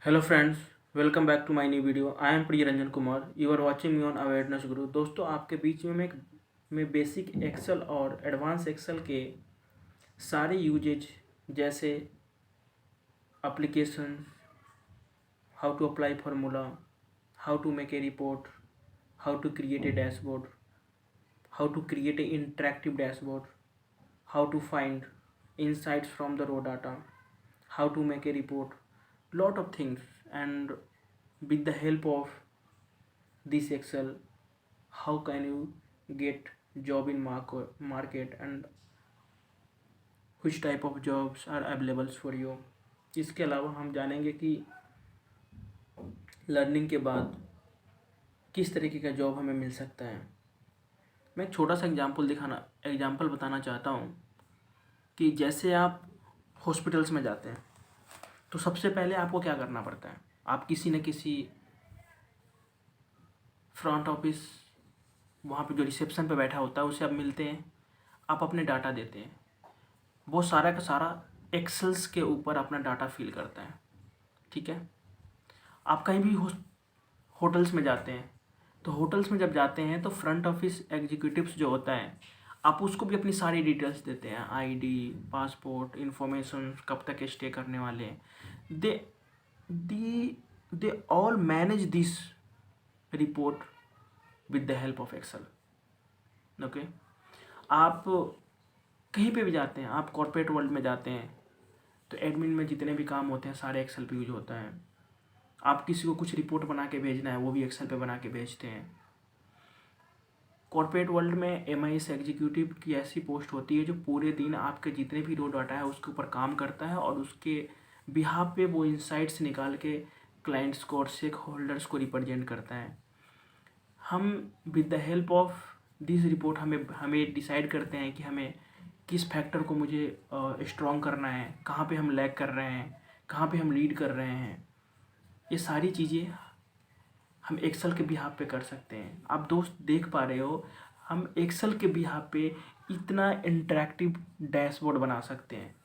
Hello friends, welcome back to my new video. I am Priya Ranjan Kumar. You are watching me on Awareness Guru. दोस्तों आपके बीच में मैं basic Excel और advance Excel के सारे यूजेज जैसे application, how to apply formula, how to make a report, how to create a dashboard, how to create a interactive dashboard, how to find insights from the raw data, how to make a report, lot of things. And with the help of this excel, how can you get job in market and which type of jobs are available for you. इसके अलावा हम जानेंगे कि learning के बाद किस तरीके का जॉब हमें मिल सकता है. मैं एक छोटा सा एग्जांपल बताना चाहता हूँ कि जैसे आप हॉस्पिटल्स में जाते हैं तो सबसे पहले आपको क्या करना पड़ता है. आप किसी न किसी फ्रंट ऑफिस, वहाँ पे जो रिसेप्शन पे बैठा होता है उससे आप मिलते हैं, आप अपने डाटा देते हैं. वो सारा का सारा एक्सेल्स के ऊपर अपना डाटा फिल करता है. ठीक है. आप कहीं भी होटल्स में जाते हैं तो होटल्स में जब जाते हैं तो फ्रंट ऑफिस एग्जीक्यूटिव्स जो होता है आप उसको भी अपनी सारी डिटेल्स देते हैं, आईडी, पासपोर्ट, इन्फॉर्मेशन, कब तक स्टे करने वाले हैं. They they all manage this report with the help of Excel. Okay. आप कहीं पे भी जाते हैं, आप कॉर्पोरेट वर्ल्ड में जाते हैं तो एडमिन में जितने भी काम होते हैं सारे एक्सेल पे यूज होता है. आप किसी को कुछ रिपोर्ट बना के भेजना है वो भी एक्सेल पे बना के भेजते हैं. कॉर्पोरेट वर्ल्ड में MIS एग्जीक्यूटिव की ऐसी पोस्ट होती है जो पूरे दिन आपके जितने भी रो डाटा है उसके ऊपर काम करता है और उसके बिहाफ पे वो इंसाइट्स निकाल के क्लाइंट्स को और स्टेक होल्डर्स को रिप्रेजेंट करता है. हम with the help of this report हमें डिसाइड करते हैं कि हमें किस फैक्टर को मुझे स्ट्रॉन्ग करना है, कहाँ पे हम लैग कर रहे हैं, कहाँ पे हम लीड कर रहे हैं. ये सारी चीज़ें हम एक्सेल के बिहाफ पे कर सकते हैं. आप दोस्त देख पा रहे हो हम एक्सेल के बिहाफ पे इतना इंटरेक्टिव डैशबोर्ड बना सकते हैं.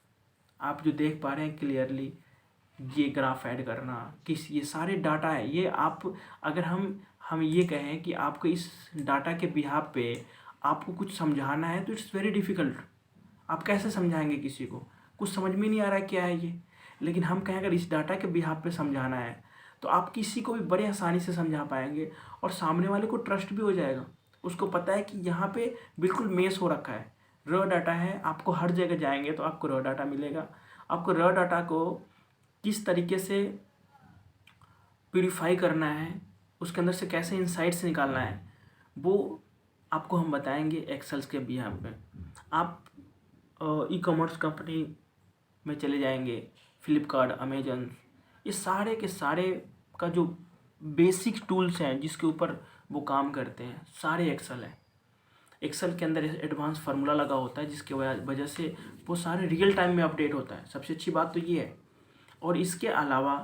आप जो देख पा रहे हैं क्लियरली, ये ग्राफ ऐड करना, ये सारे डाटा है. ये आप अगर हम ये कहें कि आपको इस डाटा के बिहाफ पे आपको कुछ समझाना है तो इट्स वेरी डिफ़िकल्ट. आप कैसे समझाएंगे किसी को, कुछ समझ में नहीं आ रहा है क्या है ये. लेकिन हम कहें अगर इस डाटा के बिहाफ पे समझाना है तो आप किसी को भी बड़े आसानी से समझा पाएंगे और सामने वाले को ट्रस्ट भी हो जाएगा. उसको पता है कि यहाँ पे बिल्कुल मेस हो रखा है, रॉ डाटा है. आपको हर जगह जाएंगे तो आपको रॉ डाटा मिलेगा. आपको रॉ डाटा को किस तरीके से प्यूरीफाई करना है, उसके अंदर से कैसे इंसाइट्स निकालना है, वो आपको हम बताएंगे एक्सेल्स के बिहाफ पे. आप ई-कॉमर्स कंपनी में चले जाएंगे, फ्लिपकार्ट, अमेजन, ये सारे के सारे का जो बेसिक टूल्स हैं जिसके ऊपर वो काम करते हैं सारे एक्सेल हैं. एक्सेल के अंदर एडवांस फार्मूला लगा होता है जिसके वजह से वो सारे रियल टाइम में अपडेट होता है. सबसे अच्छी बात तो ये है. और इसके अलावा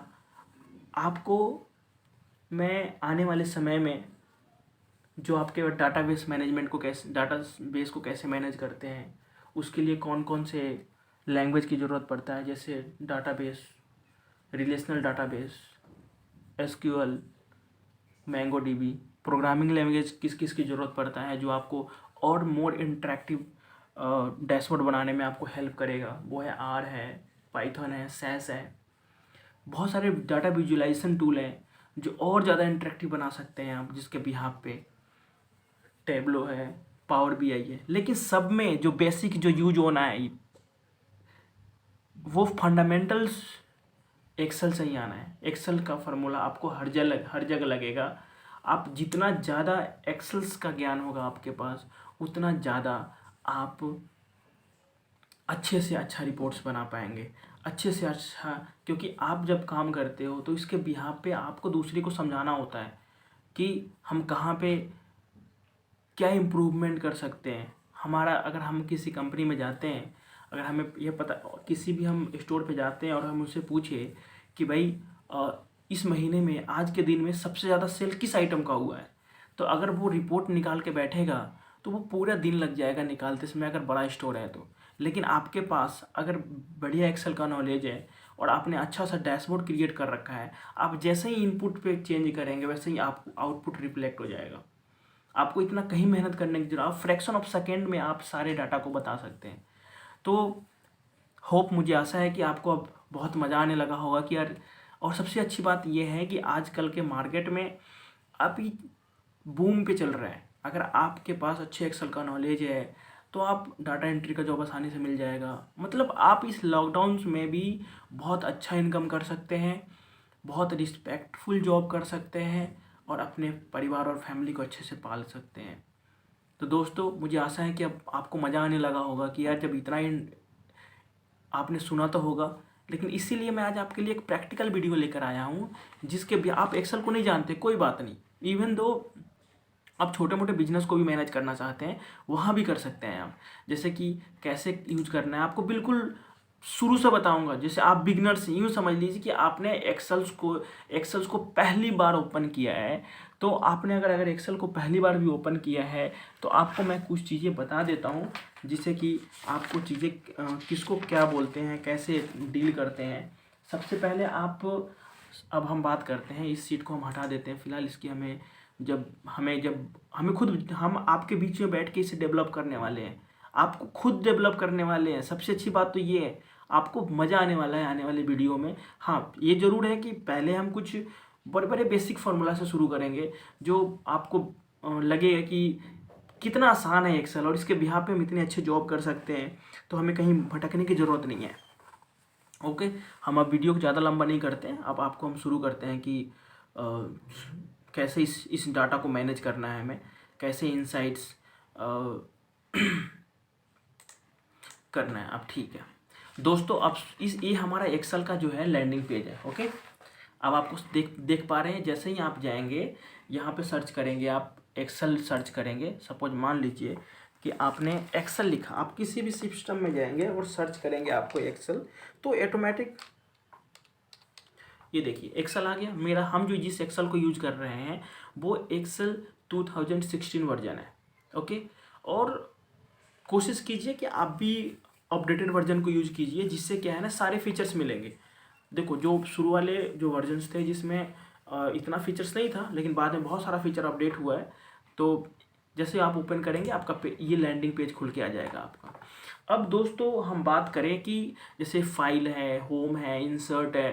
आपको मैं आने वाले समय में जो आपके डाटाबेस मैनेजमेंट को डाटाबेस को कैसे मैनेज करते हैं, उसके लिए कौन कौन से लैंग्वेज की ज़रूरत पड़ता है, जैसे database, relational database, SQL, MongoDB, programming language किस किस की ज़रूरत पड़ता है जो आपको और मोर इंटरेक्टिव डैशबोर्ड बनाने में आपको हेल्प करेगा, वो है R है, पाइथन है, SAS है. बहुत सारे डाटा विजुअलाइजेशन टूल हैं जो और ज़्यादा इंटरेक्टिव बना सकते हैं आप, जिसके बिहाफ पे टेबलो है, पावर BI है. लेकिन सब में जो बेसिक जो यूज होना है वो फंडामेंटल्स एक्सेल से ही आना है. एक्सेल का फार्मूला आपको हर जगह लगेगा. आप जितना ज़्यादा एक्सेल्स का ज्ञान होगा आपके पास उतना ज़्यादा आप अच्छे से अच्छा रिपोर्ट्स बना पाएंगे, अच्छे से अच्छा. क्योंकि आप जब काम करते हो तो इसके बिहाफ पे आपको दूसरे को समझाना होता है कि हम कहाँ पे क्या इम्प्रूवमेंट कर सकते हैं. हमारा अगर हम किसी कंपनी में जाते हैं, अगर हमें यह पता, किसी भी हम स्टोर पे जाते हैं और हम उससे पूछे कि भाई इस महीने में आज के दिन में सबसे ज़्यादा सेल किस आइटम का हुआ है, तो अगर वो रिपोर्ट निकाल के बैठेगा तो वो पूरा दिन लग जाएगा निकालते समय, अगर बड़ा स्टोर है तो. लेकिन आपके पास अगर बढ़िया एक्सेल का नॉलेज है और आपने अच्छा सा डैशबोर्ड क्रिएट कर रखा है, आप जैसे ही इनपुट पे चेंज करेंगे वैसे ही आपको आउटपुट रिफ्लेक्ट हो जाएगा। आपको इतना कहीं मेहनत करने की जरूरत, फ्रैक्शन ऑफ सेकेंड में आप सारे डाटा को बता सकते हैं। तो होप, मुझे आशा है कि आपको अब बहुत मज़ा आने लगा होगा कि यार, और सबसे अच्छी बात यह है कि आजकल के मार्केट में अभी बूम पे चल रहा है। अगर आपके पास अच्छे एक्सेल का नॉलेज है तो आप डाटा एंट्री का जॉब आसानी से मिल जाएगा। मतलब आप इस लॉकडाउन में भी बहुत अच्छा इनकम कर सकते हैं, बहुत रिस्पेक्टफुल जॉब कर सकते हैं और अपने परिवार और फैमिली को अच्छे से पाल सकते हैं। तो दोस्तों, मुझे आशा है कि अब आपको मज़ा आने लगा होगा कि यार, जब इतना आपने सुना तो होगा, लेकिन इसीलिए मैं आज आपके लिए एक प्रैक्टिकल वीडियो लेकर आया हूँ जिसके भी आप एक्सेल को नहीं जानते, कोई बात नहीं। इवन दो आप छोटे मोटे बिजनेस को भी मैनेज करना चाहते हैं, वहाँ भी कर सकते हैं आप। जैसे कि कैसे यूज करना है आपको बिल्कुल शुरू से बताऊंगा। जैसे आप बिगनर्स, यूँ समझ लीजिए कि आपने एक्सेल्स को पहली बार ओपन किया है, तो आपने अगर एक्सेल को पहली बार भी ओपन किया है तो आपको मैं कुछ चीज़ें बता देता हूँ, जिससे कि आपको चीज़ें किसको क्या बोलते हैं, कैसे डील करते हैं। सबसे पहले अब हम बात करते हैं, इस सीट को हम हटा देते हैं फिलहाल। इसकी हम आपके बीच में बैठ के इसे डेवलप करने वाले हैं, आपको खुद डेवलप करने वाले हैं। सबसे अच्छी बात तो ये है, आपको मज़ा आने वाला है आने वाले वीडियो में। हाँ, ये ज़रूर है कि पहले हम कुछ बड़े बड़े बेसिक फार्मूला से शुरू करेंगे, जो आपको लगेगा कि कितना आसान है एक्सेल और इसके बिहाफ पे हम इतने अच्छे जॉब कर सकते हैं, तो हमें कहीं भटकने की ज़रूरत नहीं है। ओके, हम अब वीडियो को ज़्यादा लंबा नहीं करते हैं। अब आपको हम शुरू करते हैं कि कैसे इस डाटा को मैनेज करना है हमें, कैसे इनसाइट्स करना है। अब ठीक है दोस्तों, अब ये हमारा एक्सेल का जो है लैंडिंग पेज है। ओके, अब आपको देख पा रहे हैं। जैसे ही आप जाएंगे यहाँ पे सर्च करेंगे, आप एक्सेल सर्च करेंगे। सपोज मान लीजिए कि आपने एक्सेल लिखा, आप किसी भी सिस्टम में जाएंगे और सर्च करेंगे आपको एक्सेल, तो ऑटोमेटिक ये देखिए एक्सेल आ गया मेरा। हम जो जिस एक्सेल को यूज कर रहे हैं वो एक्सेल 2016 वर्जन है। ओके, और कोशिश कीजिए कि आप भी अपडेटेड वर्जन को यूज कीजिए, जिससे क्या है ना, सारे फीचर्स मिलेंगे। देखो, जो शुरू वाले जो वर्जन्स थे जिसमें इतना फीचर्स नहीं था, लेकिन बाद में बहुत सारा फीचर अपडेट हुआ है। तो जैसे आप ओपन करेंगे आपका ये लैंडिंग पेज खुल के आ जाएगा आपका। अब दोस्तों, हम बात करें कि जैसे फाइल है, होम है, इंसर्ट है,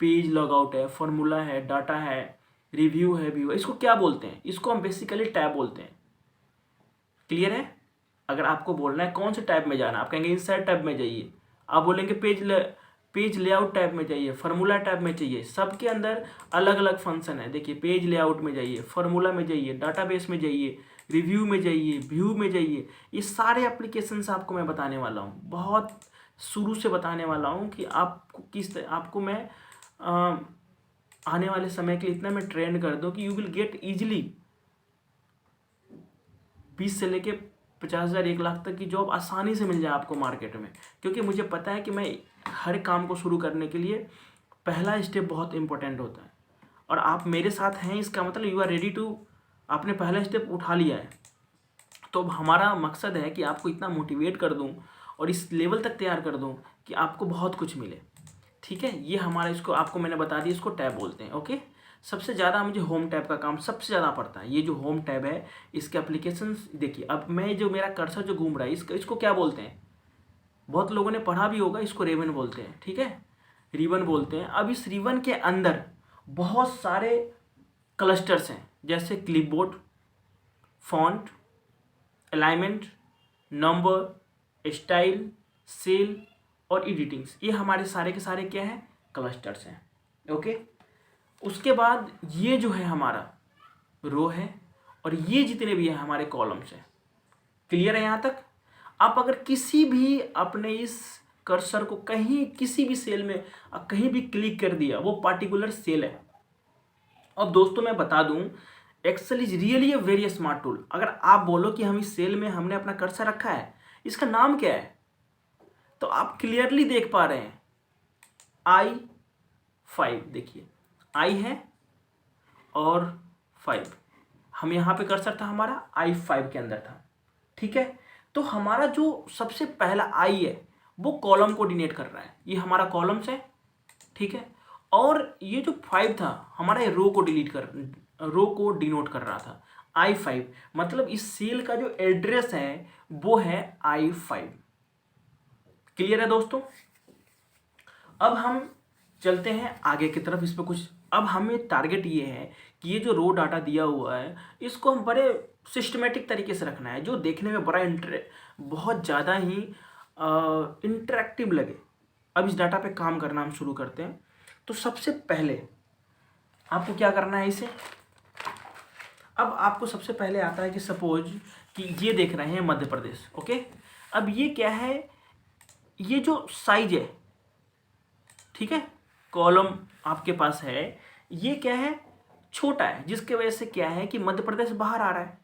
पेज लॉगआउट है, फॉर्मूला है, डाटा है, रिव्यू है, व्यू है, इसको क्या बोलते हैं? इसको हम बेसिकली टैब बोलते हैं। क्लियर है? अगर आपको बोलना है कौन से टैब में जाना, आप कहेंगे इंसर्ट टैब में जाइए, आप बोलेंगे पेज लेआउट टैब में जाइए, फार्मूला टैब में चाहिए। सबके अंदर अलग अलग फंक्शन है। देखिए, पेज लेआउट में जाइए, फार्मूला में जाइए, डाटाबेस में जाइए, रिव्यू में जाइए, व्यू में जाइए। ये सारे एप्लीकेशंस आपको मैं बताने वाला हूँ, बहुत शुरू से बताने वाला हूँ कि आपको मैं आने वाले समय के लिए इतना मैं ट्रेंड कर दूँ कि यू विल गेट ईजिली 20 से लेके 50,000 1 लाख तक की जॉब आसानी से मिल जाए आपको मार्केट में। क्योंकि मुझे पता है कि मैं हर काम को शुरू करने के लिए पहला स्टेप बहुत इंपॉर्टेंट होता है, और आप मेरे साथ हैं, इसका मतलब यू आर रेडी टू, आपने पहला स्टेप उठा लिया है। तो हमारा मकसद है कि आपको इतना मोटिवेट कर दूं और इस लेवल तक तैयार कर दूं कि आपको बहुत कुछ मिले। ठीक है, ये हमारा, इसको आपको मैंने बता दिया, इसको टैब बोलते हैं। ओके, सबसे ज़्यादा मुझे होम टैब का काम सबसे ज़्यादा पड़ता है। ये जो होम टैब है, इसके एप्लीकेशंस देखिए। अब मैं जो मेरा कर्सर जो घूम रहा है, इसको क्या बोलते हैं? बहुत लोगों ने पढ़ा भी होगा, इसको रिबन बोलते हैं। ठीक है, रिबन बोलते हैं। अब इस रिबन के अंदर बहुत सारे क्लस्टर्स हैं, जैसे clipboard, font, alignment, number, style, cell और एडिटिंग्स। ये हमारे सारे के सारे क्या हैं? क्लस्टर्स हैं। ओके, उसके बाद ये जो है हमारा रो है, और ये जितने भी हैं हमारे कॉलम्स हैं। क्लियर है यहाँ तक? आप अगर किसी भी अपने इस कर्सर को कहीं किसी भी सेल में कहीं भी क्लिक कर दिया, वो पार्टिकुलर सेल है। अब दोस्तों, मैं बता दूं, Excel is really a very smart tool. अगर आप बोलो कि हम इस सेल में हमने अपना कर्सर रखा है, इसका नाम क्या है, तो आप क्लियरली देख पा रहे हैं I5। देखिए, I है और 5, हम यहाँ पे कर्सर था हमारा I5 के अंदर था। ठीक है, तो हमारा जो सबसे पहला I है वो कॉलम को डिनोट कर रहा है। ये हमारा कॉलम्स है, ठीक है। और ये जो 5 था हमारा, ये रो को डिनोट कर रहा था। I5 मतलब इस सेल का जो एड्रेस है वो है I5। क्लियर है दोस्तों? अब हम चलते हैं आगे की तरफ। इस पर कुछ, अब हमें टारगेट ये है कि ये जो रो डाटा दिया हुआ है इसको हम बड़े सिस्टमेटिक तरीके से रखना है, जो देखने में बहुत ज़्यादा ही इंटरेक्टिव लगे। अब इस डाटा पे काम करना हम शुरू करते हैं। तो सबसे पहले आपको क्या करना है इसे, अब आपको सबसे पहले आता है कि सपोज कि ये देख रहे हैं मध्य प्रदेश, ओके। अब ये क्या है, ये जो साइज है, ठीक है, कॉलम आपके पास है, ये क्या है, छोटा है, जिसके वजह से क्या है कि मध्य प्रदेश बाहर आ रहा है।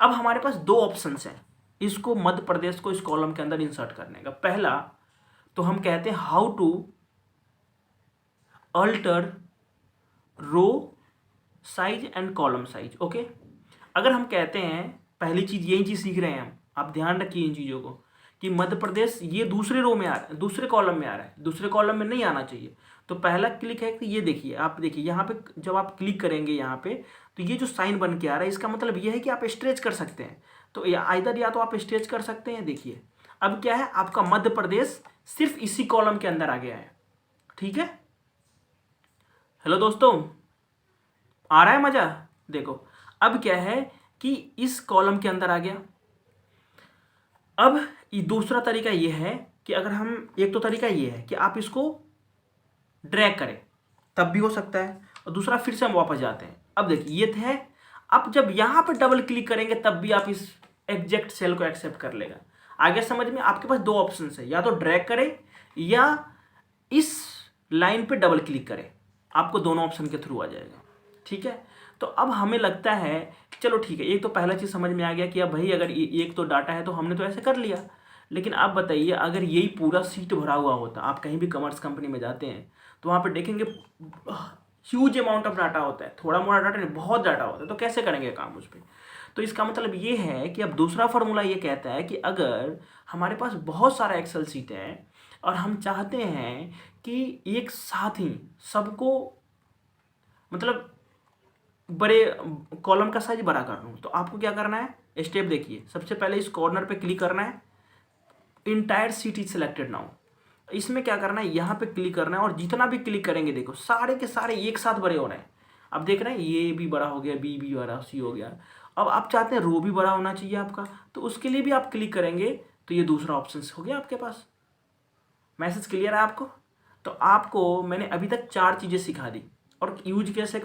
अब हमारे पास दो ऑप्शंस हैं इसको, मध्य प्रदेश को इस कॉलम के अंदर इंसर्ट करने का। पहला तो हम कहते हैं how to alter row size and column size, okay. अगर हम कहते हैं, पहली चीज यही चीज सीख रहे हैं हम, आप ध्यान रखिए इन चीजों को, कि मध्य प्रदेश ये दूसरे रो में आ रहा है, दूसरे कॉलम में आ रहा है, दूसरे कॉलम में नहीं आना चाहिए। तो पहला क्लिक है कि ये देखिए, आप देखिए यहाँ पे जब आप क्लिक करेंगे यहाँ पे, तो ये जो साइन बन के आ रहा है इसका मतलब ये है कि आप स्ट्रेच कर सकते हैं। तो या तो आप स्ट्रेच कर सकते हैं। देखिए अब क्या है, आपका मध्य प्रदेश सिर्फ इसी कॉलम के अंदर आ गया है, ठीक है। हेलो दोस्तों, आ रहा है मजा? देखो अब क्या है कि इस कॉलम के अंदर आ गया। अब दूसरा तरीका ये है कि अगर हम, एक तो तरीका ये है कि आप इसको ड्रैग करें, तब भी हो सकता है, और दूसरा फिर से हम वापस जाते हैं। अब देखिए ये है, आप जब यहाँ पर डबल क्लिक करेंगे तब भी आप इस एग्जैक्ट सेल को एक्सेप्ट कर लेगा। आगे समझ में, आपके पास दो ऑप्शन है, या तो ड्रैग करें या इस लाइन पे डबल क्लिक करें, आपको दोनों ऑप्शन के थ्रू आ जाएगा, ठीक है। तो अब हमें लगता है, चलो ठीक है, एक तो पहला चीज़ समझ में आ गया कि अब भाई अगर एक तो डाटा है तो हमने तो ऐसे कर लिया। लेकिन आप बताइए, अगर यही पूरा सीट भरा हुआ होता, आप कहीं भी कॉमर्स कंपनी में जाते हैं तो वहाँ पे देखेंगे ह्यूज अमाउंट ऑफ डाटा होता है, थोड़ा मोड़ा डाटा नहीं, बहुत डाटा होता है, तो कैसे करेंगे काम उस पर। तो इसका मतलब ये है कि अब दूसरा फार्मूला ये कहता है कि अगर हमारे पास बहुत सारा एक्सेल सीट है और हम चाहते हैं कि एक साथ ही सबको, मतलब बड़े कॉलम का साइज बड़ा कर लूँ, तो आपको क्या करना है, स्टेप देखिए। सबसे पहले इस कॉर्नर पे क्लिक करना है, entire seat is selected now. इसमें क्या करना है, यहाँ पे क्लिक करना है, और जितना भी क्लिक करेंगे देखो सारे के सारे एक साथ बड़े हो रहे हैं। अब देख रहे हैं ये भी बड़ा हो गया, बी भी बड़ा, सी हो गया। अब आप चाहते हैं रो भी बड़ा होना चाहिए आपका, तो उसके लिए भी आप क्लिक करेंगे, तो ये दूसरा ऑप्शन हो गया आपके पास। मैसेज क्लियर है आपको? तो आपको मैंने अभी तक 4 चीज़ें सिखा दी, और यूज कैसे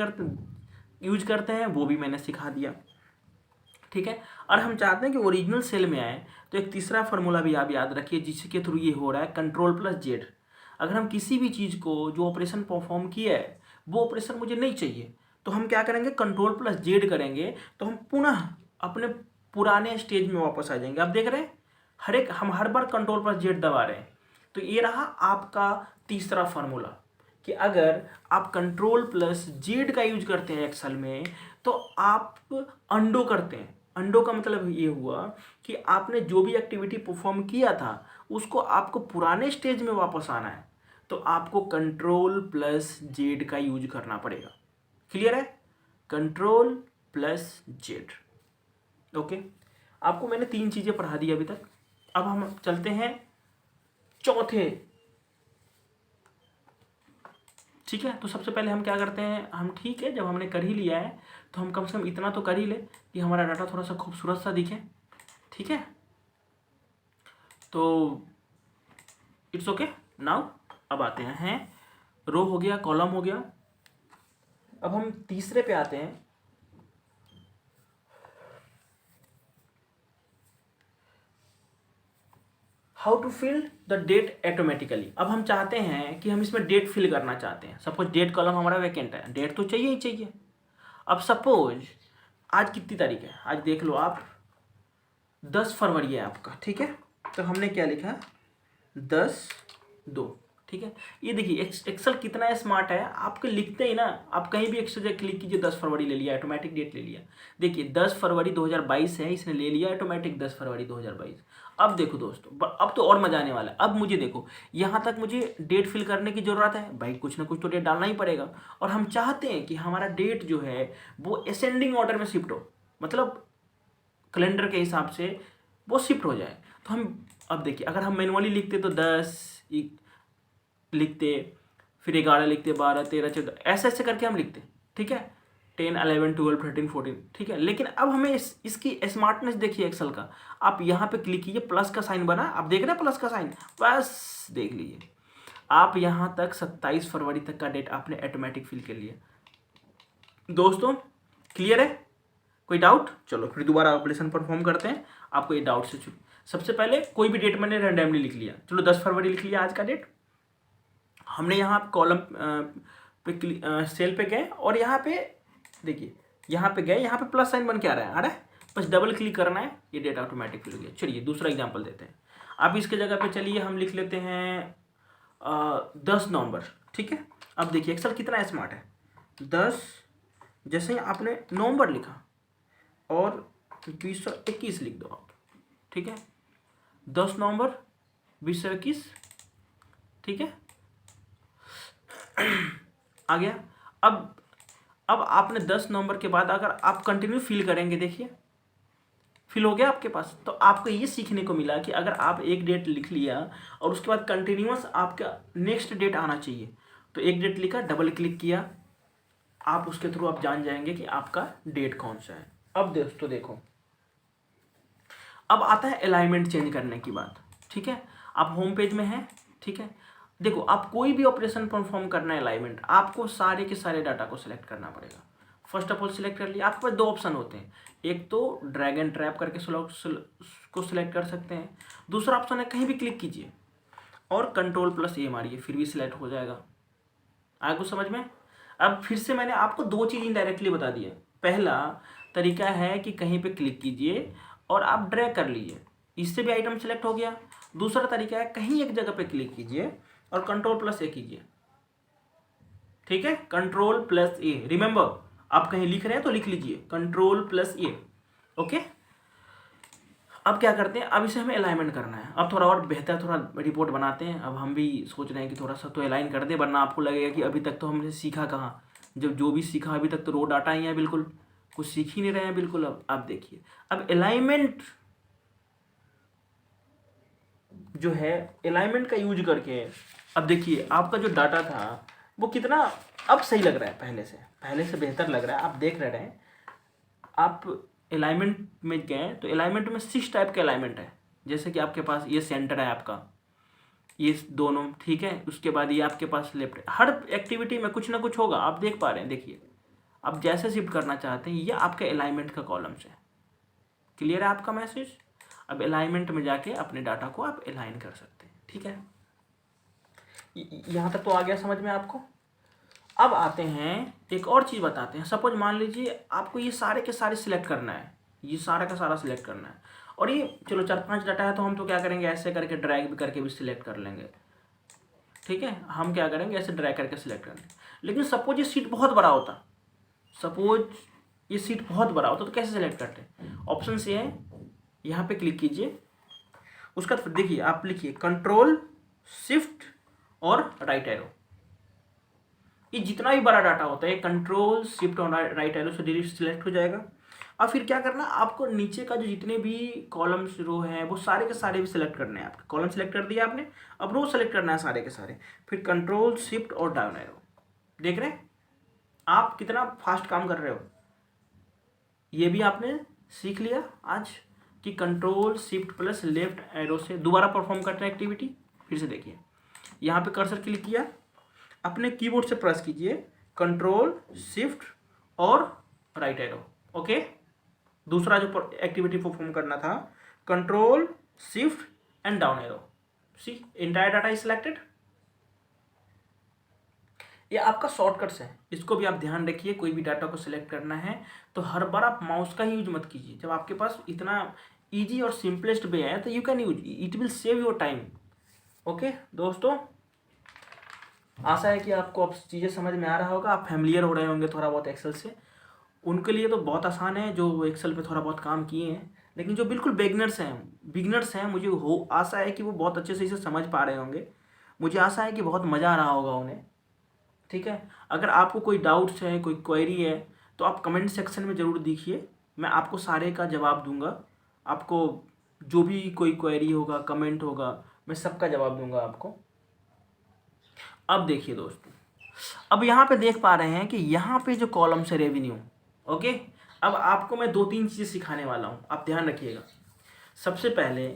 करते हैं वो भी मैंने सिखा दिया, ठीक है। और हम चाहते हैं कि ओरिजिनल सेल में आए, तो एक तीसरा फार्मूला भी आप याद रखिए, जिसके थ्रू ये हो रहा है, Ctrl+Z। अगर हम किसी भी चीज़ को, जो ऑपरेशन परफॉर्म किया है वो ऑपरेशन मुझे नहीं चाहिए, तो हम क्या करेंगे, Ctrl+Z करेंगे, तो हम पुनः अपने पुराने स्टेज में वापस आ जाएंगे। आप देख रहे हैं, हम हर बार Ctrl+Z दबा रहे हैं। तो ये रहा आपका तीसरा फार्मूला, कि अगर आप Ctrl+Z का यूज करते हैं एक्सेल में, तो आप अंडो करते हैं। अंडो का मतलब ये हुआ कि आपने जो भी एक्टिविटी परफॉर्म किया था उसको आपको पुराने स्टेज में वापस आना है, तो आपको Ctrl+Z का यूज करना पड़ेगा। क्लियर है? Ctrl+Z, okay. आपको मैंने 3 चीज़ें पढ़ा दी अभी तक। अब हम चलते हैं चौथे, ठीक है। तो सबसे पहले हम क्या करते हैं, हम ठीक है, जब हमने कर ही लिया है तो हम कम से कम इतना तो कर ही ले कि हमारा डाटा थोड़ा सा खूबसूरत सा दिखे, ठीक है। तो इट्स ओके नाउ। अब आते हैं, रो हो गया, कॉलम हो गया। अब हम तीसरे पे आते हैं, how to fill the date automatically. अब हम चाहते हैं कि हम इसमें डेट फिल करना चाहते हैं। सपोज डेट कॉलम हमारा वैकेंट है, डेट तो चाहिए ही चाहिए। अब सपोज आज कितनी तारीख है, आज देख लो आप, 10 फरवरी है आपका, ठीक है। तो हमने क्या लिखा, 10/2, ठीक है। ये देखिए एक्सेल कितना स्मार्ट है, आपके लिखते ही ना, आप कहीं भी एक्सेल क्लिक कीजिए 10 फरवरी ले लिया, ऑटोमेटिक डेट ले लिया। देखिए 10 फरवरी 2022 है, इसने ले लिया ऑटोमेटिक 10 फरवरी 2022। अब देखो दोस्तों, अब तो और मजा आने वाला है। अब मुझे देखो यहाँ तक मुझे डेट फिल करने की ज़रूरत है भाई, कुछ ना कुछ तो डेट डालना ही पड़ेगा। और हम चाहते हैं कि हमारा डेट जो है वो असेंडिंग ऑर्डर में शिफ्ट हो, मतलब कैलेंडर के हिसाब से वो शिफ्ट हो जाए। तो हम अब देखिए, अगर हम मैनुअली लिखते तो 10 लिखते, फिर 11 लिखते, 12 13 14 ऐसे ऐसे करके हम लिखते, ठीक है, 10 11 12 13 14, ठीक है। लेकिन अब हमें इसकी स्मार्टनेस देखिए एक्सेल का। आप यहाँ पे क्लिक कीजिए, प्लस का साइन बना, आप देख रहे हैं प्लस का साइन, बस देख लीजिए आप यहाँ तक 27 फरवरी तक का डेट आपने ऑटोमेटिक फिल कर लिया। दोस्तों क्लियर है, कोई डाउट? चलो फिर दोबारा ऑपरेशन परफॉर्म करते हैं, आपको ये डाउट से सबसे पहले कोई भी डेट मैंने रैंडमली लिख लिया, चलो 10 फरवरी लिख लिया आज का डेट। हमने यहाँ कॉलम पे सेल पे गए और यहाँ पे देखिए, यहाँ पे गए, यहाँ पे प्लस साइन बन के आ रहा है, बस डबल क्लिक करना है, ये डेट ऑटोमेटिक फिल हो गया। चलिए दूसरा एग्जांपल देते हैं। अब इसके जगह पे चलिए हम लिख लेते हैं 10 नवंबर, ठीक है। अब देखिए एक्सेल कितना स्मार्ट है, 10 जैसे ही आपने नवंबर लिखा और 2021 लिख दो आप, ठीक है, 10 नवंबर 2021, ठीक है, आ गया। अब आपने 10 नवंबर के बाद अगर आप कंटिन्यू फिल करेंगे, देखिए फिल हो गया आपके पास। तो आपको ये सीखने को मिला कि अगर आप एक डेट लिख लिया और उसके बाद कंटिन्यूअस आपका नेक्स्ट डेट आना चाहिए, तो एक डेट लिखा, डबल क्लिक किया, आप उसके थ्रू आप जान जाएंगे कि आपका डेट कौन सा है। अब दोस्तों देखो, अब आता है अलाइनमेंट चेंज करने की बात, ठीक है। आप होम पेज में हैं, ठीक है। देखो आप कोई भी ऑपरेशन परफॉर्म करना है अलाइनमेंट, आपको सारे के सारे डाटा को सिलेक्ट करना पड़ेगा। फर्स्ट ऑफ ऑल सिलेक्ट कर लिया, आपके पास दो ऑप्शन होते हैं, एक तो ड्रैग एंड ट्रैप करके को सिलेक्ट कर सकते हैं, दूसरा ऑप्शन है कहीं भी क्लिक कीजिए और Ctrl+A मारिए, फिर भी सिलेक्ट हो जाएगा। आगे कुछ समझ में? अब फिर से मैंने आपको दो चीज़ इनडायरेक्टली बता दिया। पहला तरीका है कि कहीं पे क्लिक कीजिए और आप ड्रैग कर लीजिए, इससे भी आइटम सेलेक्ट हो गया। दूसरा तरीका है कहीं एक जगह पे क्लिक कीजिए और Ctrl+A कीजिए, ठीक है, Ctrl+A। रिमेंबर, आप कहीं लिख रहे हैं तो लिख लीजिए Ctrl+A, ओके। अब क्या करते हैं, अब इसे हमें अलाइनमेंट करना है। अब थोड़ा और बेहतर थोड़ा रिपोर्ट बनाते हैं। अब हम भी सोच रहे हैं कि थोड़ा सा तो अलाइन कर दे, वरना आपको लगेगा कि अभी तक तो हमने सीखा कहाँ, जब जो भी सीखा अभी तक तो रो डाटा ही है, बिल्कुल कुछ सीख ही नहीं रहे हैं बिल्कुल। अब देखिए, अब अलाइनमेंट जो है, अलाइनमेंट का यूज करके अब देखिए आपका जो डाटा था वो कितना अब सही लग रहा है, पहले से बेहतर लग रहा है। आप देख रहे हैं, आप अलाइनमेंट में गए तो अलाइनमेंट में 6 टाइप के अलाइनमेंट है। जैसे कि आपके पास ये सेंटर है आपका, ये दोनों, ठीक है। उसके बाद ये आपके पास लेफ्ट है। हर एक्टिविटी में कुछ ना कुछ होगा, आप देख पा रहे हैं। देखिए आप जैसे शिफ्ट करना चाहते हैं, ये आपके अलाइनमेंट का कॉलम्स है। क्लियर है आपका मैसेज? अब अलाइनमेंट में जाके अपने डाटा को आप अलाइन कर सकते हैं, ठीक है। यहाँ तक तो आ गया समझ में आपको? अब आते हैं एक और चीज़ बताते हैं। सपोज मान लीजिए आपको ये सारे के सारे सिलेक्ट करना है, ये सारा का सारा सिलेक्ट करना है, और ये चलो 4-5 डाटा है तो हम तो क्या करेंगे, ऐसे करके ड्रैग भी करके भी सिलेक्ट कर लेंगे, ठीक है। हम क्या करेंगे, ऐसे ड्रैग करके सिलेक्ट कर लेंगे। लेकिन सपोज ये सीट बहुत बड़ा होता, तो कैसे सिलेक्ट करते हैं? ऑप्शन से है, यहाँ पे क्लिक कीजिए, उसका देखिए आप लिखिए Ctrl Shift और राइट एरो। ये जितना भी बड़ा डाटा होता है Ctrl Shift और राइट एरो से डायरेक्ट सिलेक्ट हो जाएगा। अब फिर क्या करना, आपको नीचे का जो जितने भी कॉलम्स रो हैं वो सारे के सारे भी सिलेक्ट करने हैं। आपके कॉलम सिलेक्ट कर दिया आपने, अब रो सेलेक्ट करना है सारे के सारे, फिर Ctrl Shift और डाउन एरो। देख रहे हैं आप कितना फास्ट काम कर रहे हो? ये भी आपने सीख लिया आज कि Ctrl Shift plus left arrow से दोबारा परफॉर्म करते हैं एक्टिविटी। फिर से देखिए, यहाँ पे कर्सर क्लिक किया, अपने कीबोर्ड से प्रेस कीजिए Ctrl Shift और राइट एरो, ओके। दूसरा जो एक्टिविटी परफॉर्म करना था Ctrl Shift and down arrow. See entire data is selected. ये आपका शॉर्टकट्स है, इसको भी आप ध्यान रखिए। कोई भी डाटा को सिलेक्ट करना है तो हर बार आप माउस का ही यूज मत कीजिए। जब आपके पास इतना इजी और सिंपलेस्ट वे है तो you can use, it will save your time, okay दोस्तों। आशा है कि आपको अब चीज़ें समझ में आ रहा होगा, आप फैमिलियर हो रहे होंगे थोड़ा बहुत एक्सेल से। उनके लिए तो बहुत आसान है जो एक्सेल पे थोड़ा बहुत काम किए हैं, लेकिन जो बिल्कुल बिगनर्स हैं मुझे हो आशा है कि वो बहुत अच्छे से इसे समझ पा रहे होंगे। मुझे आशा है कि बहुत मज़ा आ रहा होगा उन्हें। ठीक है, अगर आपको कोई डाउट्स है, कोई क्वेरी है, तो आप कमेंट सेक्शन में ज़रूर दिखिए, मैं आपको सारे का जवाब दूंगा। आपको जो भी कोई क्वेरी होगा, कमेंट होगा, मैं सबका जवाब दूंगा आपको। अब देखिए दोस्तों, अब यहाँ पे देख पा रहे हैं कि यहाँ पे जो कॉलम है रेवेन्यू, ओके। अब आपको मैं 2-3 चीज़ें सिखाने वाला हूँ, आप ध्यान रखिएगा। सबसे पहले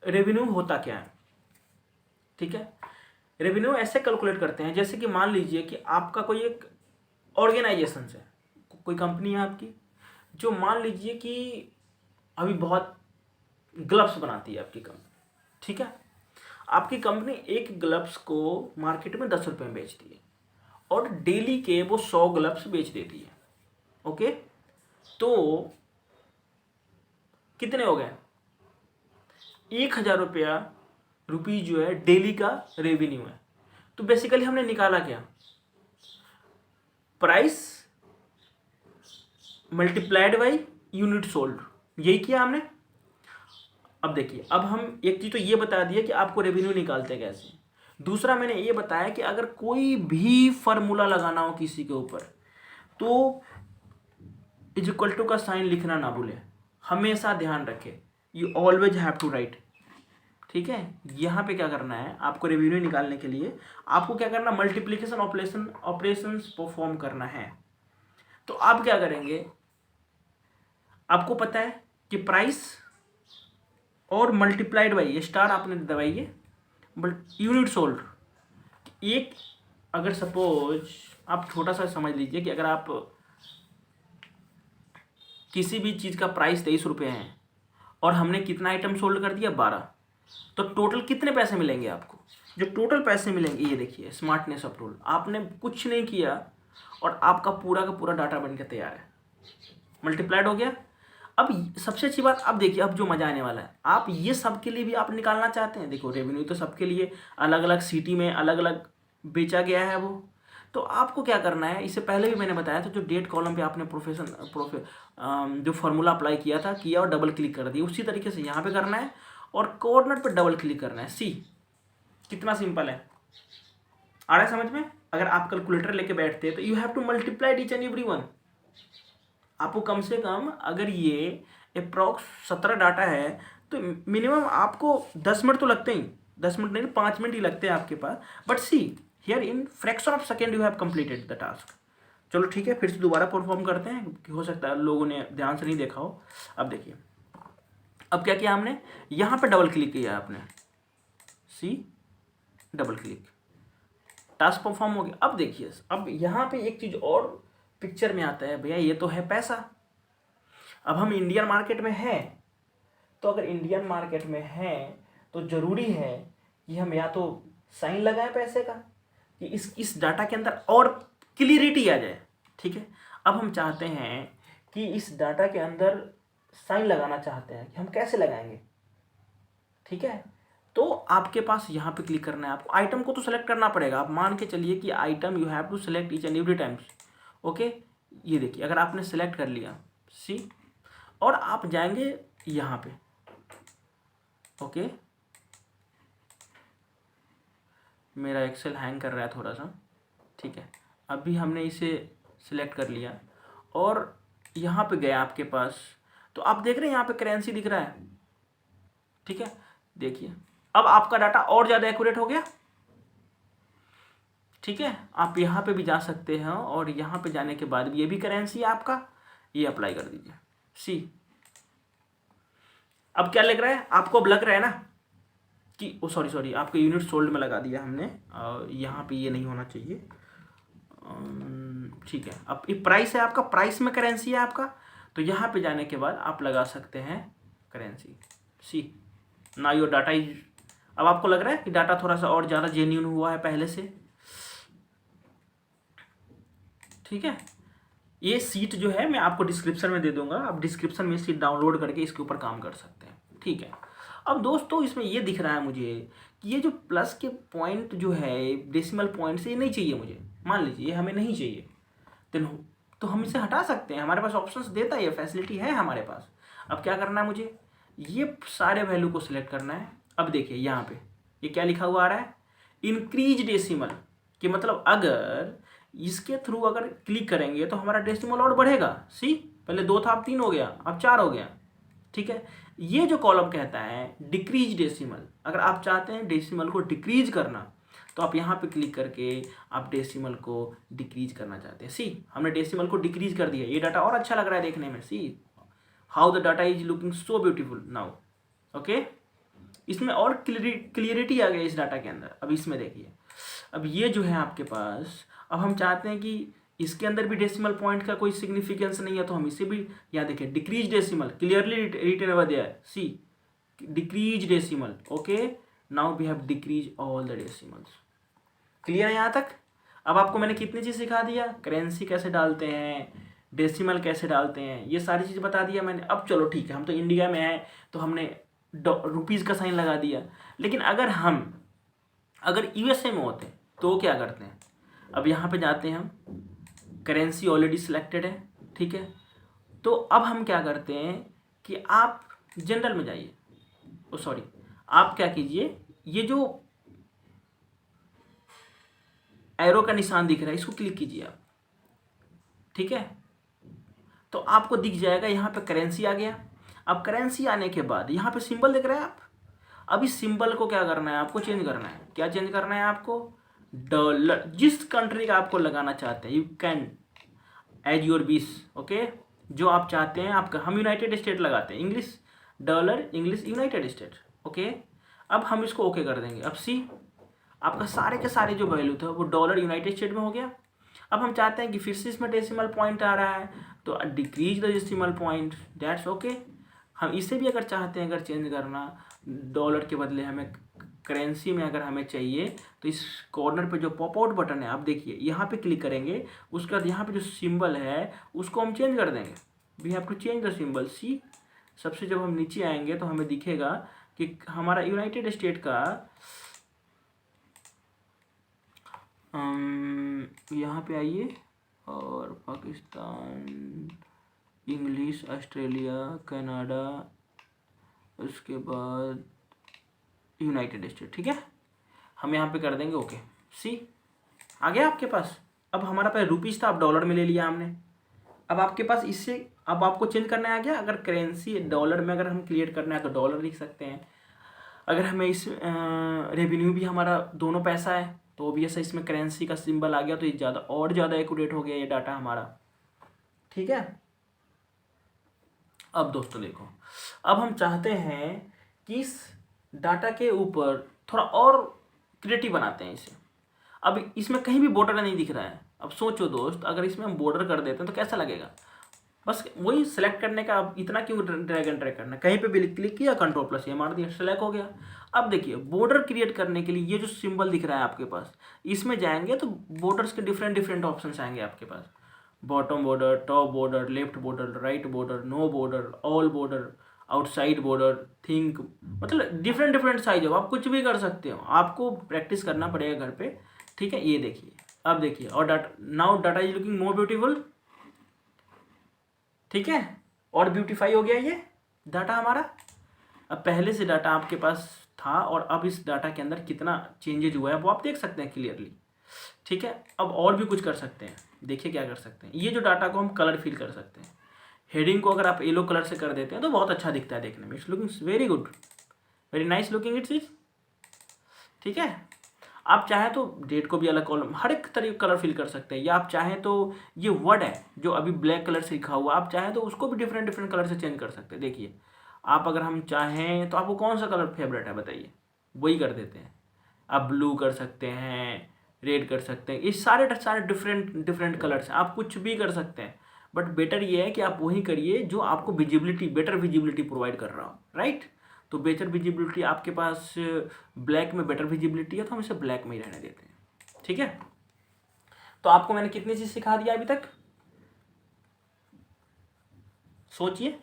रेवेन्यू होता क्या है, ठीक है। रेवेन्यू ऐसे कैलकुलेट करते हैं, जैसे कि मान लीजिए कि आपका कोई एक ऑर्गेनाइजेशन है, कोई कंपनी है आपकी, जो मान लीजिए कि अभी बहुत ग्लव्स बनाती है आपकी कंपनी, ठीक है। आपकी कंपनी एक ग्लव्स को मार्केट में 10 रुपये में बेचती है और डेली के वो 100 ग्लव्स बेच देती है, ओके। तो कितने हो गए, 1000 रुपीज़ जो है डेली का रेवेन्यू है। तो बेसिकली हमने निकाला क्या, price multiplied by unit sold, यही किया हमने। अब देखिए, अब हम एक चीज़ तो ये बता दिया कि आपको रेवेन्यू निकालते कैसे। दूसरा मैंने ये बताया कि अगर कोई भी फार्मूला लगाना हो किसी के ऊपर, तो इज इक्वल टू का साइन लिखना ना भूले, हमेशा ध्यान रखें, you always have to write, ठीक है। यहाँ पे क्या करना है, आपको रेवेन्यू निकालने के लिए आपको क्या करना, मल्टीप्लिकेशन ऑपरेशंस परफॉर्म करना है। तो आप क्या करेंगे, आपको पता है कि प्राइस और मल्टीप्लाइड बाई, ये स्टार आपने दबाइए, बट यूनिट सोल्ड एक, अगर सपोज आप छोटा सा समझ लीजिए कि अगर आप किसी भी चीज़ का प्राइस 23 रुपये है और हमने कितना आइटम सोल्ड कर दिया, 12, तो टोटल कितने पैसे मिलेंगे आपको। जो टोटल पैसे मिलेंगे, ये देखिए स्मार्टनेस ऑफ रूल, आपने कुछ नहीं किया और आपका पूरा का पूरा डाटा बन के तैयार है, मल्टीप्लाइड हो गया। अब सबसे अच्छी बात, अब देखिए, अब जो मजा आने वाला है, आप ये सबके लिए भी आप निकालना चाहते हैं, देखो रेवेन्यू तो सबके लिए अलग अलग सिटी में अलग अलग बेचा गया है वो। तो आपको क्या करना है, इससे पहले भी मैंने बताया था, जो डेट कॉलम पे आपने जो फार्मूला अप्लाई किया और डबल क्लिक कर दिया, उसी तरीके से यहाँ पे करना है और कोऑर्डिनेट पे डबल क्लिक करना है। सी कितना सिंपल है, आ रहा है समझ में। अगर आप कैलकुलेटर लेके बैठते हैं तो you have to multiply each and every one. आपको कम से कम, अगर ये अप्रॉक्स 17 डाटा है, तो मिनिमम आपको 10 मिनट तो लगते ही, 10 मिनट नहीं, 5 मिनट ही लगते हैं आपके पास। But see here in fraction of second you have completed the task. चलो ठीक है, फिर से दोबारा परफॉर्म करते हैं, कि हो सकता है लोगों ने ध्यान से नहीं देखा हो। अब देखिए, अब क्या किया हमने, यहाँ पे डबल क्लिक किया आपने, see double click, task perform हो गया। अब देखिए, अब यहाँ पे एक चीज़ और पिक्चर में आता है, भैया ये तो है पैसा। अब हम इंडियन मार्केट में हैं, तो अगर इंडियन मार्केट में हैं तो ज़रूरी है कि हम या तो साइन लगाएं पैसे का, कि इस डाटा के अंदर और क्लियरिटी आ जाए, ठीक है। अब हम चाहते हैं कि इस डाटा के अंदर साइन लगाना चाहते हैं, कि हम कैसे लगाएंगे, ठीक है। तो आपके पास यहाँ पे क्लिक करना है, आपको आइटम को तो सेलेक्ट करना पड़ेगा। आप मान के चलिए कि item you have to select each and every times, okay. ये देखिए, अगर आपने सेलेक्ट कर लिया, सी, और आप जाएंगे यहाँ पे, ओके। मेरा एक्सेल हैंग कर रहा है थोड़ा सा, ठीक है। अभी हमने इसे सिलेक्ट कर लिया और यहाँ पे गया आपके पास, तो आप देख रहे हैं यहाँ पे करेंसी दिख रहा है, ठीक है। देखिए, अब आपका डाटा और ज़्यादा एक्यूरेट हो गया, ठीक है। आप यहाँ पे भी जा सकते हैं और यहाँ पे जाने के बाद भी ये भी करेंसी है आपका, ये अप्लाई कर दीजिए, सी। अब क्या लग रहा है आपको, अब लग रहा है ना कि ओ सॉरी आपके यूनिट सोल्ड में लगा दिया हमने, यहाँ पे ये नहीं होना चाहिए, ठीक है। अब ये प्राइस है आपका, प्राइस में करेंसी है आपका, तो यहाँ पे जाने के बाद आप लगा सकते हैं करेंसी, सी। ना योर डाटा इज, अब आपको लग रहा है कि डाटा थोड़ा सा और ज़्यादा जेन्यून हुआ है पहले से, ठीक है। ये सीट जो है मैं आपको डिस्क्रिप्शन में दे दूंगा, आप डिस्क्रिप्शन में सीट डाउनलोड करके इसके ऊपर काम कर सकते हैं, ठीक है। अब दोस्तों इसमें ये दिख रहा है मुझे कि ये जो प्लस के पॉइंट जो है डेसिमल पॉइंट से, ये नहीं चाहिए मुझे, मान लीजिए ये हमें नहीं चाहिए, तो हम इसे हटा सकते हैं, हमारे पास ऑप्शंस देता है, ये फैसिलिटी है हमारे पास। अब क्या करना है मुझे, ये सारे वैल्यू को सिलेक्ट करना है। अब देखिए यहाँ पे ये क्या लिखा हुआ आ रहा है, इंक्रीज डेसिमल, कि मतलब अगर इसके थ्रू अगर क्लिक करेंगे तो हमारा डेसिमल और बढ़ेगा। सी, पहले 2 था अब 3 हो गया, अब 4 हो गया। ठीक है, ये जो कॉलम कहता है डिक्रीज डेसिमल, अगर आप चाहते हैं डेसिमल को डिक्रीज करना तो आप यहाँ पे क्लिक करके आप डेसिमल को डिक्रीज करना चाहते हैं। सी, हमने डेसिमल को डिक्रीज कर दिया, ये डाटा और अच्छा लग रहा है देखने में। See how the data is looking so beautiful now. Okay, इसमें और क्लियरिटी आ गई इस डाटा के अंदर। अब इसमें देखिए, अब ये जो है आपके पास, अब हम चाहते हैं कि इसके अंदर भी डेसिमल पॉइंट का कोई सिग्निफिकेंस नहीं है, तो हम इसे भी, यहाँ देखिए डिक्रीज डेसिमल क्लियरली रिटन हुआ दिया है। See, decrease decimal. Okay, now we have decrease all the decimals. Clear है यहाँ तक? अब आपको मैंने कितनी चीज़ सिखा दिया, करेंसी कैसे डालते हैं, डेसिमल कैसे डालते हैं, ये सारी चीज़ बता दिया मैंने। अब चलो ठीक है, हम तो इंडिया में हैं तो हमने रुपीज़ का साइन लगा दिया, लेकिन अगर यूएसए में होते तो क्या करते हैं। अब यहाँ पे जाते हैं हम, करेंसी ऑलरेडी सिलेक्टेड है, ठीक है। तो अब हम क्या करते हैं कि आप जनरल में जाइए, सॉरी, आप क्या कीजिए, ये जो एरो का निशान दिख रहा है इसको क्लिक कीजिए आप, ठीक है। तो आपको दिख जाएगा यहाँ पे करेंसी आ गया। अब करेंसी आने के बाद यहाँ पे सिंबल दिख रहा है आप, अब इस सिंबल को क्या करना है, आपको चेंज करना है। क्या चेंज करना है आपको, डॉलर, जिस कंट्री का आपको लगाना चाहते हैं you can as your wish. Okay, जो आप चाहते हैं आपका, हम यूनाइटेड स्टेट लगाते हैं, English dollar, English United state. Okay, अब हम इसको ओके कर देंगे। अब सी, आपका सारे के सारे जो वैल्यू था वो डॉलर यूनाइटेड स्टेट में हो गया। अब हम चाहते हैं कि फिर से इसमें डेसिमल पॉइंट आ रहा है तो decrease the decimal point, that's okay. हम इसे भी अगर चाहते हैं अगर चेंज करना, डॉलर के बदले हमें करेंसी में अगर हमें चाहिए, तो इस कॉर्नर पे जो पॉप आउट बटन है आप देखिए, यहाँ पे क्लिक करेंगे, उसके बाद यहाँ पे जो सिंबल है उसको हम चेंज कर देंगे। We have to change the symbol. See, सबसे जब हम नीचे आएंगे तो हमें दिखेगा कि हमारा यूनाइटेड स्टेट का यहाँ पे आइए, और पाकिस्तान, इंग्लिश, ऑस्ट्रेलिया, कनाडा, उसके बाद यूनाइटेड स्टेट, ठीक है। हम यहाँ पे कर देंगे ओके। सी, आ गया आपके पास। अब हमारा पास रुपीज़ था, अब डॉलर में ले लिया हमने। अब आपके पास इससे, अब आपको चेंज करना आ गया। अगर करेंसी डॉलर में अगर हम क्रिएट करना है तो डॉलर लिख सकते हैं। अगर हमें इस रेवेन्यू भी हमारा दोनों पैसा है तो ऑब्वियस इसमें करेंसी का सिंबल आ गया, तो ये ज़्यादा एक्यूरेट हो गया ये डाटा हमारा, ठीक है। अब दोस्तों देखो, अब हम चाहते हैं कि इस डाटा के ऊपर थोड़ा और क्रिएटिव बनाते हैं इसे। अब इसमें कहीं भी बॉर्डर नहीं दिख रहा है। अब सोचो दोस्त, अगर इसमें हम बॉर्डर कर देते हैं तो कैसा लगेगा। बस वही सेलेक्ट करने का, अब इतना क्यों ड्रैग एंड ड्रैग करना, कहीं पे भी क्लिक किया, कंट्रोल+A मार दिया, सेलेक्ट हो गया। अब देखिए, बॉर्डर क्रिएट करने के लिए ये जो सिंबल दिख रहा है आपके पास, इसमें जाएंगे तो बॉर्डर्स के डिफरेंट ऑप्शंस आएंगे आपके पास। Bottom border, top border, left border, right border, no border, all border, outside border, think, मतलब डिफरेंट साइज हो, आप कुछ भी कर सकते हो, आपको प्रैक्टिस करना पड़ेगा घर पे, ठीक है। ये देखिए, अब देखिए, और data, now data is looking more beautiful, ठीक है, और ब्यूटीफाई हो गया ये डाटा हमारा। अब पहले से डाटा आपके पास था और अब इस डाटा के अंदर कितना चेंजेज हुआ है वो आप देख सकते हैं क्लियरली, ठीक है। अब और भी कुछ कर सकते हैं, देखिए क्या कर सकते हैं। ये जो डाटा को हम कलर फिल कर सकते हैं। हेडिंग को अगर आप येलो कलर से कर देते हैं तो बहुत अच्छा दिखता है देखने में, it's looking very good, very nice looking it's is, ठीक है। आप चाहें तो डेट को भी अलग कॉलम, हर एक तरीके कलर फिल कर सकते हैं, या आप चाहें तो ये वर्ड है जो अभी ब्लैक कलर से लिखा हुआ, आप चाहें तो उसको भी डिफरेंट कलर से चेंज कर सकते हैं। देखिए आप, अगर हम चाहें तो आपको कौन सा कलर फेवरेट है बताइए, वही कर देते हैं। आप ब्लू कर सकते हैं, रेड कर सकते हैं, ये सारे डिफरेंट कलर्स हैं, आप कुछ भी कर सकते हैं। बट बेटर ये है कि आप वही करिए जो आपको बेटर विजिबिलिटी प्रोवाइड कर रहा हो, राइट। तो बेटर विजिबिलिटी आपके पास ब्लैक में बेटर विजिबिलिटी है तो हम इसे ब्लैक में ही रहने देते हैं, ठीक है। तो आपको मैंने कितनी चीज़ सिखा दिया अभी तक, सोचिए।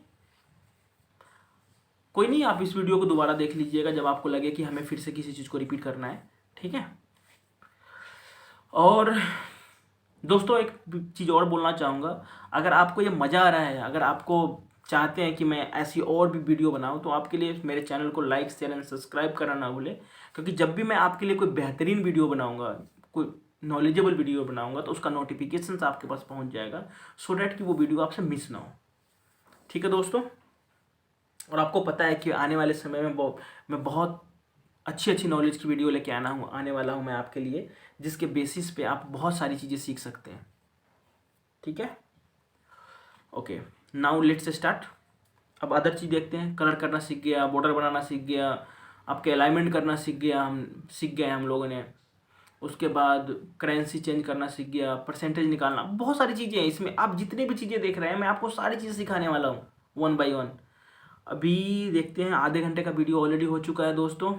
कोई नहीं, आप इस वीडियो को दोबारा देख लीजिएगा जब आपको लगे कि हमें फिर से किसी चीज़ को रिपीट करना है, ठीक है। और दोस्तों एक चीज़ और बोलना चाहूँगा, अगर आपको ये मज़ा आ रहा है, अगर आपको चाहते हैं कि मैं ऐसी और भी वीडियो बनाऊं, तो आपके लिए मेरे चैनल को लाइक शेयर एंड सब्सक्राइब करना ना भूलें, क्योंकि जब भी मैं आपके लिए कोई बेहतरीन वीडियो बनाऊंगा, कोई नॉलेजेबल वीडियो बनाऊंगा, तो उसका नोटिफिकेशन आपके पास पहुंच जाएगा, सो डैट कि वो वीडियो आपसे मिस ना हो, ठीक है दोस्तों। और आपको पता है कि आने वाले समय में मैं बहुत अच्छी नॉलेज की वीडियो लेके आने वाला हूँ मैं आपके लिए, जिसके बेसिस पे आप बहुत सारी चीज़ें सीख सकते हैं, ठीक है। Okay, now let's start. अब अदर चीज़ देखते हैं। कलर करना सीख गया, बॉर्डर बनाना सीख गया, आपके अलाइनमेंट करना सीख गए हम लोगों ने। उसके बाद करेंसी चेंज करना सीख गया, परसेंटेज निकालना, बहुत सारी चीज़ें हैं इसमें। आप जितनी भी चीज़ें देख रहे हैं, मैं आपको सारी चीज़ें सिखाने वाला हूँ 1 बाय 1। अभी देखते हैं, आधे घंटे का वीडियो ऑलरेडी हो चुका है दोस्तों,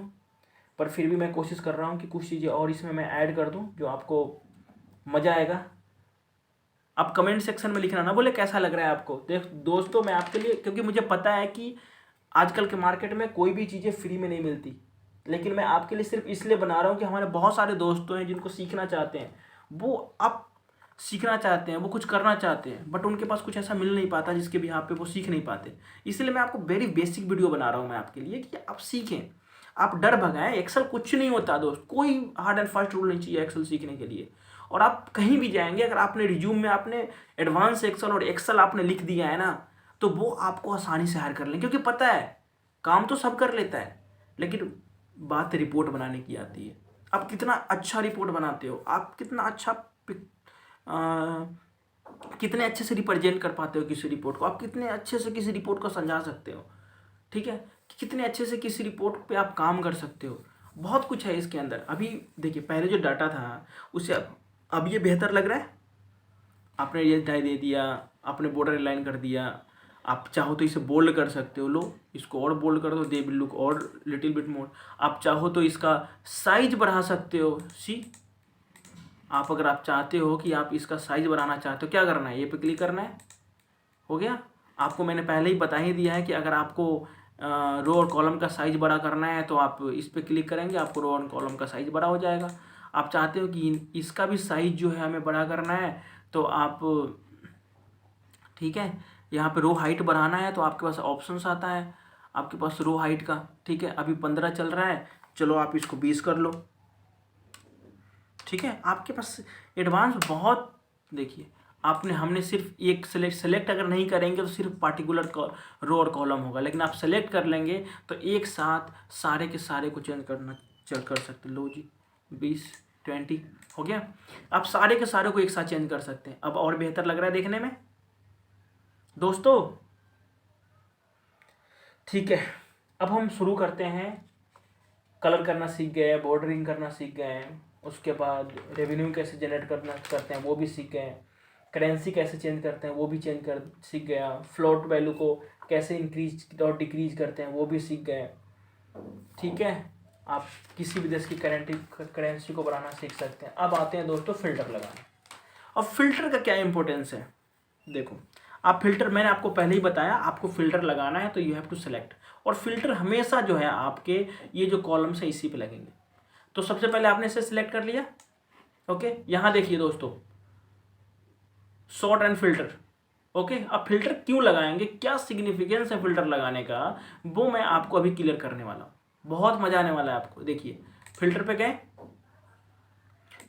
पर फिर भी मैं कोशिश कर रहा हूँ कि कुछ चीज़ें और इसमें मैं ऐड कर दूँ जो आपको मज़ा आएगा। आप कमेंट सेक्शन में लिखना ना बोले कैसा लग रहा है आपको। दोस्तों मैं आपके लिए, क्योंकि मुझे पता है कि आजकल के मार्केट में कोई भी चीज़ें फ्री में नहीं मिलती, लेकिन मैं आपके लिए सिर्फ इसलिए बना रहा हूँ कि हमारे बहुत सारे दोस्तों हैं जिनको सीखना चाहते हैं, वो आप सीखना चाहते हैं, वो कुछ करना चाहते हैं, बट उनके पास कुछ ऐसा मिल नहीं पाता जिसके भी पे वो सीख नहीं पाते। इसलिए मैं आपको वेरी बेसिक वीडियो बना रहा हूँ मैं आपके लिए, कि आप सीखें, आप डर भगाएं। एक्सेल कुछ नहीं होता दोस्त, कोई हार्ड एंड फास्ट रूल नहीं चाहिए एक्सेल सीखने के लिए। और आप कहीं भी जाएंगे, अगर आपने रिज्यूम में आपने एडवांस एक्सेल और एक्सेल आपने लिख दिया है ना, तो वो आपको आसानी से हायर कर लेंगे, क्योंकि पता है काम तो सब कर लेता है, लेकिन बात रिपोर्ट बनाने की आती है। आप कितना अच्छा रिपोर्ट बनाते हो, आप कितना अच्छा कितने अच्छे से रिप्रेजेंट कर पाते हो किसी रिपोर्ट को, आप कितने अच्छे से किसी रिपोर्ट को समझा सकते हो, ठीक है, कितने अच्छे से किसी रिपोर्ट पे आप काम कर सकते हो। बहुत कुछ है इसके अंदर। अभी देखिए, पहले जो डाटा था उससे अब ये बेहतर लग रहा है। आपने ये डाई दे दिया, आपने बॉर्डर लाइन कर दिया, आप चाहो तो इसे बोल्ड कर सकते हो, लो इसको और बोल्ड कर दो, दे विल लुक और लिटिल बिट मोर। आप चाहो तो इसका साइज बढ़ा सकते हो। सी, आप अगर आप चाहते हो कि आप इसका साइज बढ़ाना चाहते हो, क्या करना है, ये पे क्लिक करना है, हो गया। आपको मैंने पहले ही बता ही दिया है कि अगर आपको रो और कॉलम का साइज बड़ा करना है तो आप इस पे क्लिक करेंगे, आपको रो और कॉलम का साइज बड़ा हो जाएगा। आप चाहते हो कि इसका भी साइज जो है हमें बड़ा करना है, तो आप, ठीक है, यहाँ पे रो हाइट बढ़ाना है, तो आपके पास ऑप्शंस आता है आपके पास रो हाइट का, ठीक है। अभी 15 चल रहा है, चलो आप इसको 20 कर लो, ठीक है। आपके पास एडवांस बहुत, देखिए हमने सिर्फ एक सेलेक्ट अगर नहीं करेंगे तो सिर्फ पार्टिकुलर रो और कॉलम होगा, लेकिन आप सेलेक्ट कर लेंगे तो एक साथ सारे के सारे को चेंज कर सकते। लो जी, 20 20 हो गया। आप सारे के सारे को एक साथ चेंज कर सकते हैं। अब और बेहतर लग रहा है देखने में दोस्तों, ठीक है। अब हम शुरू करते हैं। कलर करना सीख गए, बॉर्डरिंग करना सीख गए, उसके बाद रेवेन्यू कैसे जनरेट करते हैं वो भी सीख गए, करेंसी कैसे चेंज करते हैं वो भी सीख गया, फ्लोट वैल्यू को कैसे इंक्रीज और डिक्रीज करते हैं वो भी सीख गए, ठीक है। आप किसी भी देश की करेंसी को बढ़ाना सीख सकते हैं। अब आते हैं दोस्तों फिल्टर लगाने। अब फिल्टर का क्या इंपॉर्टेंस है, देखो आप फिल्टर, मैंने आपको पहले ही बताया, आपको फिल्टर लगाना है तो यू हैव टू सेलेक्ट, और फिल्टर हमेशा जो है आपके ये जो कॉलम्स है इसी पे लगेंगे। तो सबसे पहले आपने इसे सिलेक्ट कर लिया, ओके। यहाँ देखिए दोस्तों, सॉर्ट एंड फिल्टर, ओके। अब फिल्टर क्यों लगाएंगे, क्या सिग्निफिकेंस है फिल्टर लगाने का, वो मैं आपको अभी क्लियर करने वाला हूँ। बहुत मजा आने वाला है आपको। देखिए फिल्टर पे गए,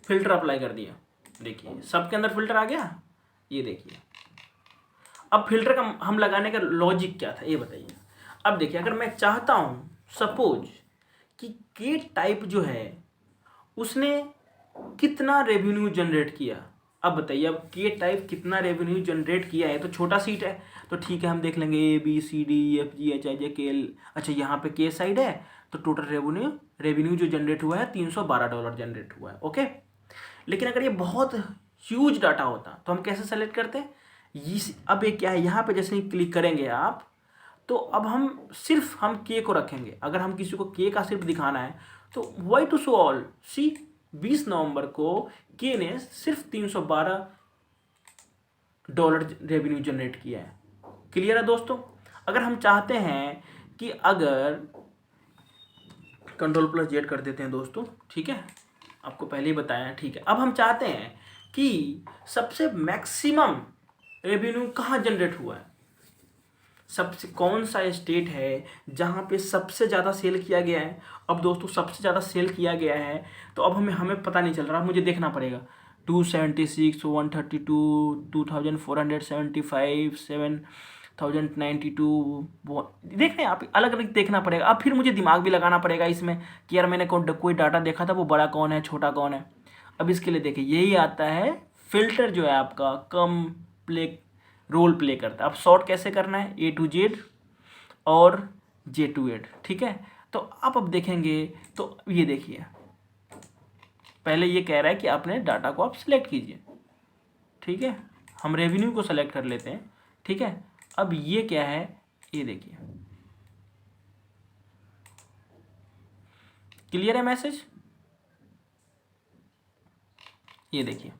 फिल्टर अप्लाई कर दिया, देखिए सबके अंदर फिल्टर आ गया, ये देखिए। अब फिल्टर का हम लगाने का लॉजिक क्या था ये बताइए। अब देखिए, अगर मैं चाहता हूँ सपोज कि के टाइप जो है उसने कितना रेवेन्यू जनरेट किया, अब बताइए, अब के टाइप कितना रेवेन्यू जनरेट किया है, तो छोटा सीट है तो ठीक है, हम देख लेंगे ABCDEFGHIJ KL। अच्छा, यहाँ पे के साइड है तो टोटल रेवेन्यू जो जनरेट हुआ है $312 जनरेट हुआ है, ओके। लेकिन अगर ये बहुत ह्यूज डाटा होता तो हम कैसे सेलेक्ट करते हैं, अब ये क्या है, यहाँ पे जैसे ही क्लिक करेंगे आप, तो अब हम सिर्फ हम के को रखेंगे। अगर हम किसी को के का सिर्फ दिखाना है तो वाई टू शो ऑल, सी 20 नवंबर को के ने सिर्फ $312 रेवेन्यू जनरेट किया है। क्लियर है दोस्तों। अगर हम चाहते हैं कि अगर Ctrl+Z कर देते हैं दोस्तों, ठीक है, आपको पहले ही बताया, ठीक है। अब हम चाहते हैं कि सबसे मैक्सिमम रेवेन्यू कहाँ जनरेट हुआ है, सबसे कौन सा स्टेट है जहाँ पे सबसे ज़्यादा सेल किया गया है। अब दोस्तों सबसे ज़्यादा सेल किया गया है तो अब हमें पता नहीं चल रहा, मुझे देखना पड़ेगा 276, 132, 2475, 7092, देख रहे हैं आप, अलग अलग देखना पड़ेगा। अब फिर मुझे दिमाग भी लगाना पड़ेगा इसमें कि यार मैंने कोई डाटा देखा था, वो बड़ा कौन है छोटा कौन है। अब इसके लिए देखिए यही आता है फिल्टर जो है आपका कम रोल प्ले करता है। अब सॉर्ट कैसे करना है, A to Z और J to Z, ठीक है। तो आप अब देखेंगे तो ये देखिए, पहले ये कह रहा है कि आपने डाटा को आप सिलेक्ट कीजिए, ठीक है, हम रेवेन्यू को सेलेक्ट कर लेते हैं, ठीक है। अब ये क्या है, ये देखिए, क्लियर है मैसेज, ये देखिए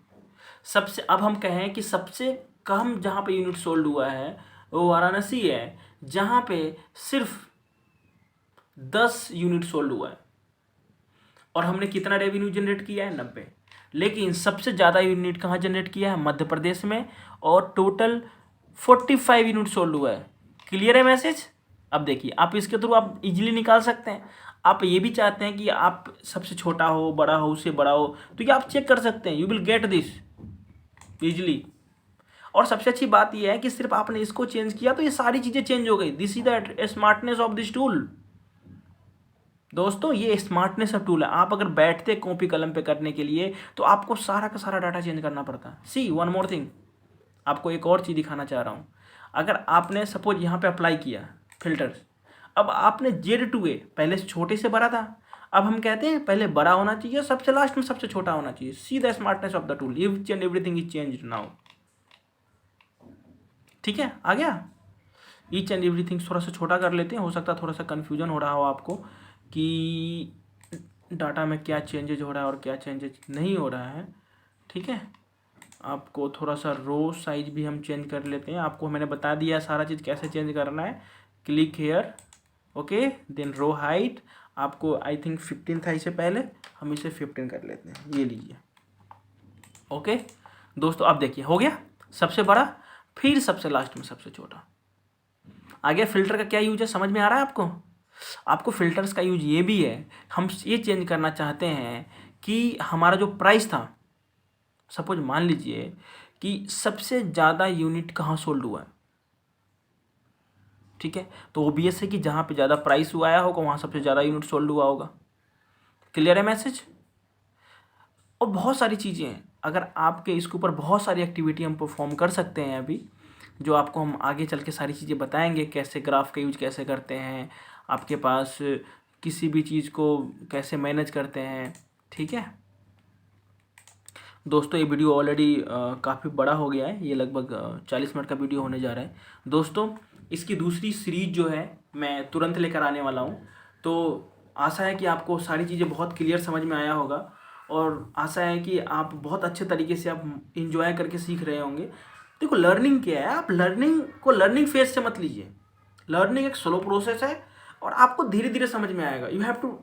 सबसे, अब हम कहें कि सबसे कम जहाँ पे यूनिट सोल्ड हुआ है वो वाराणसी है, जहाँ पे सिर्फ 10 यूनिट सोल्ड हुआ है और हमने कितना रेवेन्यू जनरेट किया है, 90। लेकिन सबसे ज़्यादा यूनिट कहाँ जनरेट किया है, मध्य प्रदेश में, और टोटल 45 यूनिट सोल्ड हुआ है। क्लियर है मैसेज। अब देखिए आप इसके थ्रू आप इजीली निकाल सकते हैं। आप ये भी चाहते हैं कि आप सबसे छोटा हो, बड़ा हो, उससे बड़ा हो, तो ये आप चेक कर सकते हैं, you will get this easily. और सबसे अच्छी बात यह है कि सिर्फ आपने इसको चेंज किया तो ये सारी चीज़ें चेंज हो गई। This is the smartness of this tool दोस्तों, ये स्मार्टनेस ऑफ टूल है। आप अगर बैठते कॉपी कलम पे करने के लिए तो आपको सारा का सारा डाटा चेंज करना पड़ता है। सी वन मोर थिंग, आपको एक और चीज़ दिखाना चाह रहा हूँ। अगर आपने सपोज यहाँ पे अप्लाई किया फिल्टर्स, अब आपने Z2A पहले छोटे से बड़ा था, अब हम कहते हैं पहले बड़ा होना चाहिए, सबसे लास्ट में सबसे छोटा होना चाहिए। See the smartness of the tool, each and everything is changed now, ठीक है, आ गया। ईच एंड एवरीथिंग थोड़ा सा छोटा कर लेते हैं, हो सकता है थोड़ा सा कन्फ्यूजन हो रहा हो आपको कि डाटा में क्या चेंजेज हो रहा है और क्या चेंजेज नहीं हो रहा है, ठीक है। आपको थोड़ा सा रो साइज भी हम चेंज कर लेते हैं, आपको मैंने बता दिया सारा चीज़ कैसे चेंज करना है। Click here, okay, then row height, आपको आई थिंक 15 था इससे पहले, हम इसे 15 कर लेते हैं, ये लीजिए, ओके। दोस्तों अब देखिए हो गया सबसे बड़ा, फिर सबसे लास्ट में सबसे छोटा आ गया। फिल्टर का क्या यूज है समझ में आ रहा है आपको। आपको फिल्टर्स का यूज ये भी है, हम ये चेंज करना चाहते हैं कि हमारा जो प्राइस था, सपोज मान लीजिए कि सबसे ज़्यादा यूनिट कहाँ सोल्ड हुआ है, ठीक है, तो ओबीएस है कि जहाँ पे ज़्यादा प्राइस हुआ आया होगा वहाँ सबसे ज़्यादा यूनिट सोल्ड हुआ होगा। क्लियर है मैसेज। और बहुत सारी चीज़ें हैं, अगर आपके इसके ऊपर बहुत सारी एक्टिविटी हम परफॉर्म कर सकते हैं अभी, जो आपको हम आगे चल के सारी चीज़ें बताएंगे, कैसे ग्राफ का यूज कैसे करते हैं, आपके पास किसी भी चीज़ को कैसे मैनेज करते हैं, ठीक है। दोस्तों ये वीडियो ऑलरेडी काफ़ी बड़ा हो गया है, ये लगभग 40 मिनट का वीडियो होने जा रहा है। दोस्तों इसकी दूसरी सीरीज जो है मैं तुरंत लेकर आने वाला हूँ, तो आशा है कि आपको सारी चीज़ें बहुत क्लियर समझ में आया होगा और आशा है कि आप बहुत अच्छे तरीके से आप इंजॉय करके सीख रहे होंगे। देखो लर्निंग क्या है, आप लर्निंग को लर्निंग फेज से मत लीजिए। लर्निंग एक स्लो प्रोसेस है और आपको धीरे धीरे समझ में आएगा। यू हैव टू,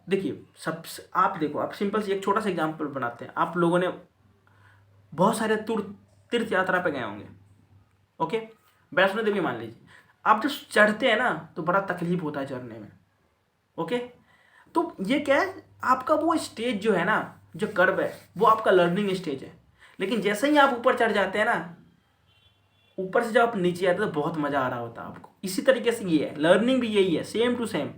देखिए सब, आप देखो, आप सिंपल से एक छोटा सा एग्जांपल बनाते हैं। आप लोगों ने बहुत सारे तीर्थ यात्रा पे गए होंगे, ओके, वैष्णो देवी मान लीजिए। आप जब चढ़ते हैं ना तो बड़ा तकलीफ होता है चढ़ने में, ओके। तो ये क्या है, आपका वो स्टेज जो है ना, जो कर्व है, वो आपका लर्निंग स्टेज है। लेकिन जैसे ही आप ऊपर चढ़ जाते हैं ना, ऊपर से जब आप नीचे आते हैं तो बहुत मज़ा आ रहा होता है आपको। इसी तरीके से ये है, लर्निंग भी यही है, सेम टू सेम।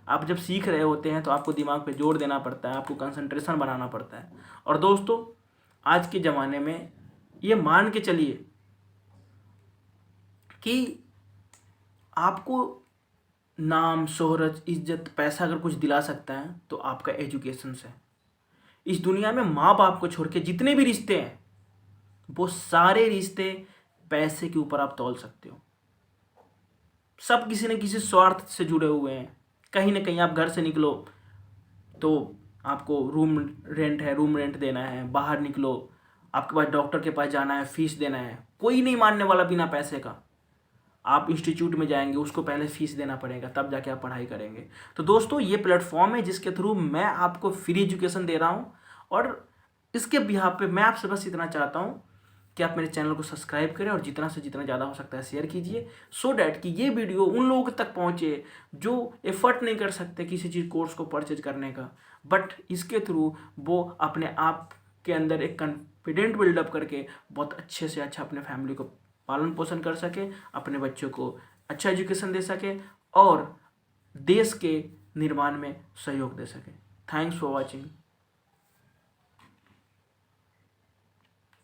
आप जब सीख रहे होते हैं तो आपको दिमाग पे जोर देना पड़ता है, आपको कंसंट्रेशन बनाना पड़ता है। और दोस्तों आज के ज़माने में ये मान के चलिए कि आपको नाम, शोहरत, इज्जत, पैसा अगर कुछ दिला सकता है तो आपका एजुकेशन से। इस दुनिया में माँ बाप को छोड़ के जितने भी रिश्ते हैं वो सारे रिश्ते पैसे के ऊपर आप तौल सकते हो। सब किसी न किसी स्वार्थ से जुड़े हुए हैं। कहीं ना कहीं आप घर से निकलो तो आपको रूम रेंट है, रूम रेंट देना है, बाहर निकलो आपके पास डॉक्टर के पास जाना है, फीस देना है, कोई नहीं मानने वाला बिना पैसे का। आप इंस्टीट्यूट में जाएंगे, उसको पहले फीस देना पड़ेगा, तब जाके आप पढ़ाई करेंगे। तो दोस्तों ये प्लेटफॉर्म है जिसके थ्रू मैं आपको फ्री एजुकेशन दे रहा हूँ, और इसके बिहाफ पे मैं आपसे बस इतना चाहता हूँ कि आप मेरे चैनल को सब्सक्राइब करें और जितना से जितना ज़्यादा हो सकता है शेयर कीजिए, सो डैट कि ये वीडियो उन लोगों तक पहुँचे जो एफर्ट नहीं कर सकते किसी चीज़ कोर्स को परचेज करने का, बट इसके थ्रू वो अपने आप के अंदर एक कॉन्फिडेंट बिल्डअप करके बहुत अच्छे से अच्छा अपने फैमिली को पालन पोषण कर सके, अपने बच्चों को अच्छा एजुकेशन दे सके और देश के निर्माण में सहयोग दे सके। Thanks for watching.